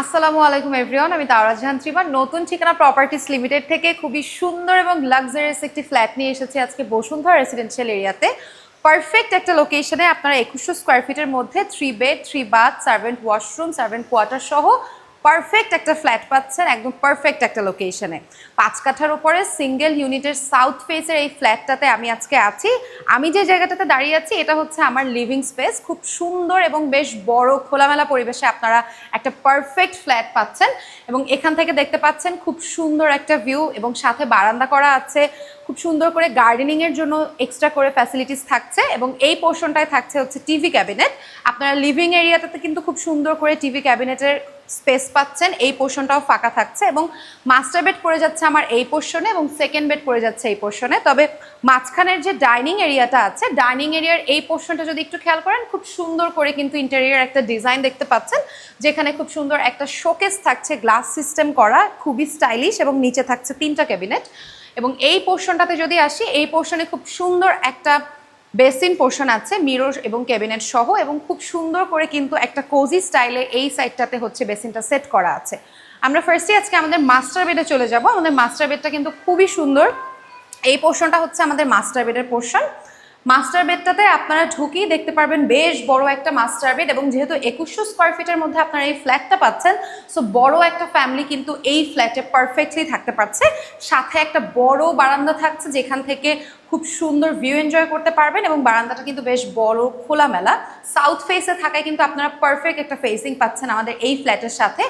আসসালামু আলাইকুম এভরিওয়ান, আমি তাওরা জাহান ত্রিবা নতুন ঠিকানা প্রপার্টিজ লিমিটেড থেকে খুবই সুন্দর এবং লাক্সারিয়াস একটি ফ্ল্যাট নিয়ে এসেছি আজকে বসুন্ধরা রেসিডেন্সিয়াল এরিয়াতে। পারফেক্ট একটা লোকেশনে আপনারা 2100 স্কোয়ার ফিটের মধ্যে 3 bed 3 bath servant washroom servant quarter সহ পারফেক্ট একটা ফ্ল্যাট পাচ্ছেন, একদম পারফেক্ট একটা লোকেশনে 5 কাঠার উপরে সিঙ্গেল ইউনিটের সাউথ ফেসের এই ফ্ল্যাটটাতে আমি আজকে আছি। আমি যে জায়গাটাতে দাঁড়িয়ে আছি এটা হচ্ছে আমার লিভিং স্পেস। খুব সুন্দর এবং বেশ বড় খোলামেলা পরিবেশে আপনারা একটা পারফেক্ট ফ্ল্যাট পাচ্ছেন এবং এখান থেকে দেখতে পাচ্ছেন খুব সুন্দর একটা ভিউ এবং সাথে বারান্দা করা আছে। খুব সুন্দর করে গার্ডেনিংয়ের জন্য এক্সট্রা করে ফ্যাসিলিটিস থাকছে এবং এই পোর্শনটায় থাকছে হচ্ছে টিভি ক্যাবিনেট। আপনারা লিভিং এরিয়াটাতে কিন্তু খুব সুন্দর করে টিভি ক্যাবিনেটের স্পেস পাচ্ছেন। এই পোর্শনটাও ফাঁকা থাকছে এবং মাস্টার বেড পড়ে যাচ্ছে আমার এই পোর্শনে এবং সেকেন্ড বেড পড়ে যাচ্ছে এই পোর্শনে। তবে মাঝখানের যে ডাইনিং এরিয়াটা আছে, ডাইনিং এরিয়ার এই পোর্শনটা যদি একটু খেয়াল করেন খুব সুন্দর করে কিন্তু ইন্টেরিয়র একটা ডিজাইন দেখতে পাচ্ছেন, যেখানে খুব সুন্দর একটা শোকেস থাকছে গ্লাস সিস্টেম করা, খুবই স্টাইলিশ এবং নিচে থাকছে 3টা ক্যাবিনেট। এবং এই পোর্শনটাতে যদি আসি, এই পোর্শনে খুব সুন্দর একটা বেসিন পোর্শন আছে মিরর এবং ক্যাবিনেট সহ এবং খুব সুন্দর করে কিন্তু একটা কোজি স্টাইলে এই সাইডটাতে হচ্ছে বেসিনটা সেট করা আছে। আমরা ফার্স্টে আজকে আমাদের মাস্টার বেডে চলে যাব। আমাদের মাস্টার বেডটা কিন্তু খুবই সুন্দর। এই পোর্শনটা হচ্ছে আমাদের মাস্টার বেডের পোর্শন। মাস্টার বেডটাতে আপনারা ঢুকেই দেখতে পারবেন বেশ বড় একটা মাস্টার বেড এবং যেহেতু 2100 স্কোয়ার ফিটের মধ্যে আপনারা এই ফ্ল্যাটটা পাচ্ছেন, সো বড় একটা ফ্যামিলি কিন্তু এই ফ্ল্যাটে পারফেক্টলি থাকতে পারছে। সাথে একটা বড় বারান্দা থাকছে যেখান থেকে খুব সুন্দর ভিউ এনজয় করতে পারবেন এবং বারান্দাটা কিন্তু বেশ বড় খোলামেলা সাউথ ফেসে থাকায় কিন্তু আপনারা পারফেক্ট একটা ফেসিং পাচ্ছেন আমাদের এই ফ্ল্যাটের সাথে।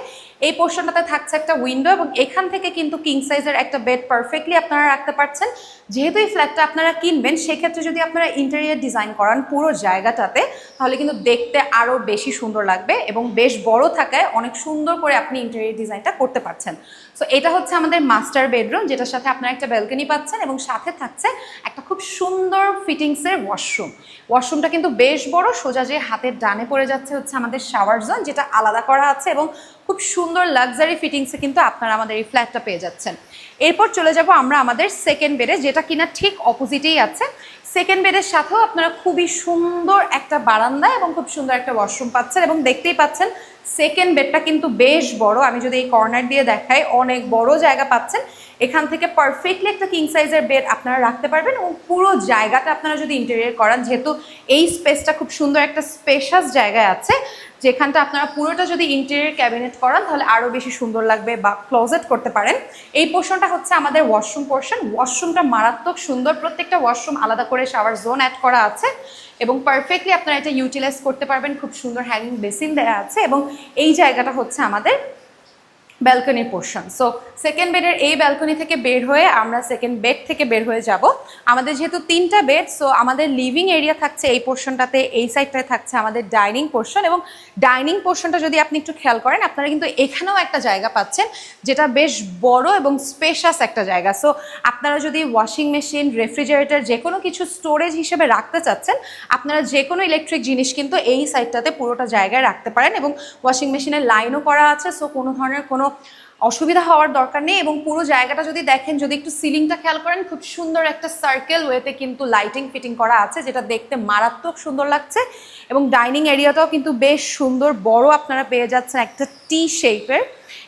এই পোর্শনটাতে থাকছে একটা উইন্ডো এবং এখান থেকে কিন্তু কিং সাইজের একটা বেড পারফেক্টলি আপনারা রাখতে পারছেন। যেহেতু এই ফ্ল্যাটটা আপনারা কিনবেন, সেক্ষেত্রে যদি আপনারা ইন্টেরিয়র ডিজাইন করান পুরো জায়গাটাতে, তাহলে কিন্তু দেখতে আরও বেশি সুন্দর লাগবে এবং বেশ বড় থাকায় অনেক সুন্দর করে আপনি ইন্টেরিয়র ডিজাইনটা করতে পারছেন। সো এটা হচ্ছে আমাদের মাস্টার বেডরুম, যেটার সাথে আপনারা একটা ব্যালকনি পাচ্ছেন এবং সাথে থাকছে একটা খুব সুন্দর ফিটিংসের ওয়াশরুম। ওয়াশরুমটা কিন্তু বেশ বড়, সোজা যে হাতের ডানে পড়ে যাচ্ছে হচ্ছে আমাদের শাওয়ার জোন, যেটা আলাদা করা আছে এবং খুব সুন্দর লাক্সারি ফিটিংসে কিন্তু আপনারা আমাদের এই ফ্ল্যাটটা পেয়ে যাচ্ছেন। এরপর চলে যাব আমরা আমাদের সেকেন্ড বেডে, যেটা কিনা ঠিক অপোজিটেই আছে। সেকেন্ড বেডের সাথেও আপনারা খুবই সুন্দর একটা বারান্দা এবং খুব সুন্দর একটা ওয়াশরুম পাচ্ছেন এবং দেখতেই পাচ্ছেন সেকেন্ড বেডটা কিন্তু বেশ বড়। আমি যদি এই কর্নার দিয়ে দেখাই, অনেক বড় জায়গা পাচ্ছেন। এখান থেকে পারফেক্টলি একটা কিং সাইজের বেড আপনারা রাখতে পারবেন এবং পুরো জায়গাটা আপনারা যদি ইন্টেরিয়র করান, যেহেতু এই স্পেসটা খুব সুন্দর একটা স্পেশাস জায়গায় আছে, যেখানটা আপনারা পুরোটা যদি ইন্টেরিয়র ক্যাবিনেট করান তাহলে আরও বেশি সুন্দর লাগবে বা ক্লোজেট করতে পারেন। এই পোর্শনটা হচ্ছে আমাদের ওয়াশরুম পোর্শন। ওয়াশরুমটা মারাত্মক সুন্দর, প্রত্যেকটা ওয়াশরুম আলাদা করে শাওয়ার জোন অ্যাড করা আছে এবং পারফেক্টলি আপনারা এটা ইউটিলাইজ করতে পারবেন। খুব সুন্দর হ্যাঙ্গিং বেসিন দেওয়া আছে এবং এই জায়গাটা হচ্ছে আমাদের ব্যালকনি পোর্শন। সো সেকেন্ড বেডের এই ব্যালকনি থেকে বের হয়ে আমরা সেকেন্ড বেড থেকে বের হয়ে যাব। আমাদের যেহেতু 3টা বেড, সো আমাদের লিভিং এরিয়া থাকছে এই পোর্শনটাতে, এই সাইডটায় থাকছে আমাদের ডাইনিং পোর্শন এবং ডাইনিং পোর্শনটা যদি আপনি একটু খেয়াল করেন, আপনারা কিন্তু এখানেও একটা জায়গা পাচ্ছেন যেটা বেশ বড় এবং স্পেশাস একটা জায়গা। সো আপনারা যদি ওয়াশিং মেশিন, রেফ্রিজারেটর যে কোনো কিছু স্টোরেজ হিসেবে রাখতে চাচ্ছেন, আপনারা যে কোনো ইলেকট্রিক জিনিস কিন্তু এই সাইডটাতে পুরোটা জায়গায় রাখতে পারেন এবং ওয়াশিং মেশিনের লাইনও করা আছে। সো কোনো ধরনের কোনো অসুবিধা হওয়ার দরকার নেই এবং পুরো জায়গাটা যদি দেখেন, যদি একটু সিলিংটা খেয়াল করেন, খুব সুন্দর একটা সার্কেল ওয়েতে কিন্তু লাইটিং ফিটিং করা আছে, যেটা দেখতে মারাত্মক সুন্দর লাগছে এবং ডাইনিং এরিয়াটাও কিন্তু বেশ সুন্দর বড় আপনারা পেয়ে যাচ্ছেন একটা টি শেপের।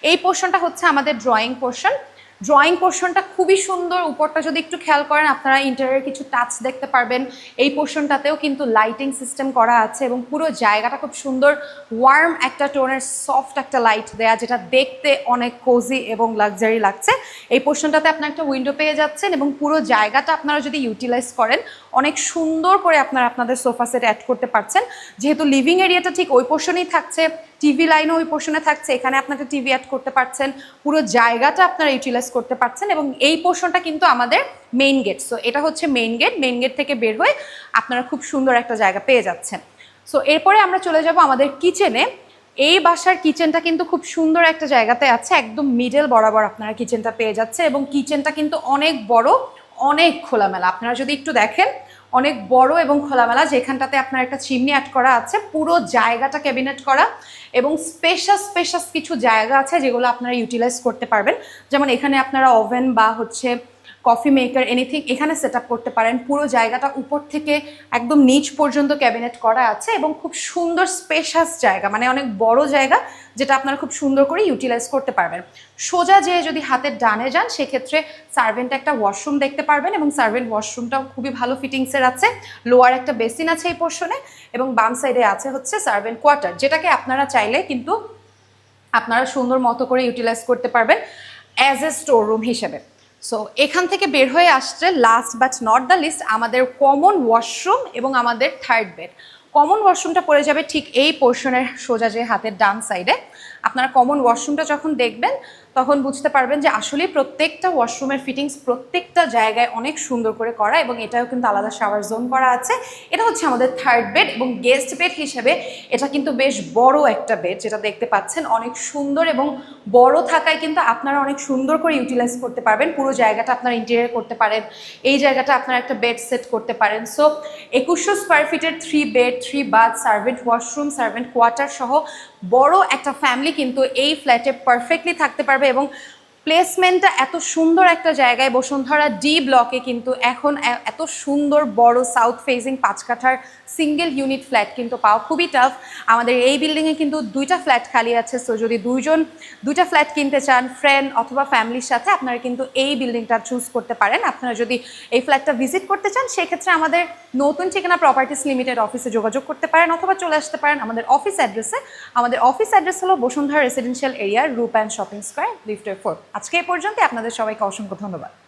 এই পোর্শনটা হচ্ছে আমাদের ড্রয়িং পোর্শন। ড্রয়িং পোর্শনটা খুবই সুন্দর, উপরটা যদি একটু খেয়াল করেন আপনারা ইন্টেরিয়র কিছু টাচ দেখতে পারবেন। এই পোর্শনটাতেও কিন্তু লাইটিং সিস্টেম করা আছে এবং পুরো জায়গাটা খুব সুন্দর ওয়ার্ম একটা টোনের সফট একটা লাইট দেয়া, যেটা দেখতে অনেক কোজি এবং লাক্সারি লাগছে। এই পোর্শনটাতে আপনারা একটা উইন্ডো পেয়ে যাচ্ছেন এবং পুরো জায়গাটা আপনারা যদি ইউটিলাইজ করেন অনেক সুন্দর করে আপনারা আপনাদের সোফা সেট অ্যাড করতে পারছেন। যেহেতু লিভিং এরিয়াটা ঠিক ওই পোর্শনেই থাকছে, টিভি লাইনও ওই পোর্শনে থাকছে, এখানে আপনারা টিভি অ্যাড করতে পারছেন, পুরো জায়গাটা আপনারা ইউটিলাইজ করতে পারছেন এবং এই পোর্শনটা কিন্তু আমাদের মেইন গেট। সো এটা হচ্ছে মেইন গেট। মেইন গেট থেকে বের হয়ে আপনারা খুব সুন্দর একটা জায়গা পেয়ে যাচ্ছেন। সো এরপরে আমরা চলে যাব আমাদের কিচেনে। এই বাসার কিচেনটা কিন্তু খুব সুন্দর একটা জায়গাতে আছে, একদম মিডল বরাবর আপনারা কিচেনটা পেয়ে যাচ্ছে এবং কিচেনটা কিন্তু অনেক বড়, অনেক খোলামেলা। আপনারা যদি একটু দেখেন, অনেক বড় এবং খোলামেলা, যেখানটাতে আপনার একটা চিমনি অ্যাড করা আছে, পুরো জায়গাটা ক্যাবিনেট করা এবং স্পেশাস কিছু জায়গা আছে যেগুলো আপনারা ইউটিলাইজ করতে পারবেন। যেমন এখানে আপনারা ওভেন বা হচ্ছে কফি মেকার এনিথিং এখানে সেট আপ করতে পারেন। পুরো জায়গাটা উপর থেকে একদম নিচ পর্যন্ত ক্যাবিনেট করা আছে এবং খুব সুন্দর স্পেশাস জায়গা, মানে অনেক বড় জায়গা যেটা আপনারা খুব সুন্দর করে ইউটিলাইজ করতে পারবেন। সোজা যেয়ে যদি হাতের ডানে যান সেক্ষেত্রে সার্ভেন্ট একটা ওয়াশরুম দেখতে পারবেন এবং সার্ভেন্ট ওয়াশরুমটাও খুবই ভালো ফিটিংসের আছে। লোয়ার একটা বেসিন আছে এই পোর্শনে এবং বাম সাইডে আছে হচ্ছে সার্ভেন্ট কোয়ার্টার, যেটাকে আপনারা চাইলে কিন্তু আপনারা সুন্দর মতো করে ইউটিলাইজ করতে পারবেন অ্যাজ এ স্টোর রুম হিসেবে। সো এখান থেকে বের হয়ে আসছে last but not the least আমাদের কমন ওয়াশরুম এবং আমাদের থার্ড বেড। কমন ওয়াশরুমটা পড়ে যাবে ঠিক এই পোর্শনের সোজা যে হাতের ডান সাইডে। আপনারা কমন ওয়াশরুমটা যখন দেখবেন তখন বুঝতে পারবেন যে আসলে প্রত্যেকটা ওয়াশরুমের ফিটিংস প্রত্যেকটা জায়গায় অনেক সুন্দর করে করা এবং এটাও কিন্তু আলাদা শাওয়ার জোন করা আছে। এটা হচ্ছে আমাদের থার্ড বেড এবং গেস্ট বেড হিসেবে এটা কিন্তু বেশ বড় একটা বেড, যেটা দেখতে পাচ্ছেন অনেক সুন্দর এবং বড় থাকায় কিন্তু আপনারা অনেক সুন্দর করে ইউটিলাইজ করতে পারবেন। পুরো জায়গাটা আপনারা ইন্টেরিয়র করতে পারেন, এই জায়গাটা আপনারা একটা বেড সেট করতে পারেন। সো 2100 স্কোয়ার ফিটের 3 bed 3 bath servant washroom servant quarter সহ বড় একটা ফ্যামিলি কিন্তু এই ফ্ল্যাটে পারফেক্টলি থাকতে পারবে এবং প্লেসমেন্টটা এত সুন্দর একটা জায়গায় বসুন্ধরা ডি ব্লকে কিন্তু এখন এত সুন্দর বড় সাউথ ফেসিং 5 কাঠার সিঙ্গেল ইউনিট ফ্ল্যাট কিন্তু পাওয়া খুবই টাফ। আমাদের এই বিল্ডিংয়ে কিন্তু 2টা ফ্ল্যাট খালি আছে। সো যদি 2টা ফ্ল্যাট কিনতে চান ফ্রেন্ড অথবা ফ্যামিলির সাথে আপনারা কিন্তু এই বিল্ডিংটা চুজ করতে পারেন। আপনারা যদি এই ফ্ল্যাটটা ভিজিট করতে চান সেক্ষেত্রে আমাদের নতুন ঠিকানা প্রপার্টিস লিমিটেড অফিসে যোগাযোগ করতে পারেন অথবা চলে আসতে পারেন আমাদের অফিস অ্যাড্রেসে। আমাদের অফিস অ্যাড্রেস হলো বসুন্ধরা রেসিডেন্সিয়াল এরিয়ার রূপ অ্যান্ড শপিং স্কোয়ার লিফটের 4। আজকে এই পর্যন্ত, আপনাদের সবাইকে অসংখ্য ধন্যবাদ।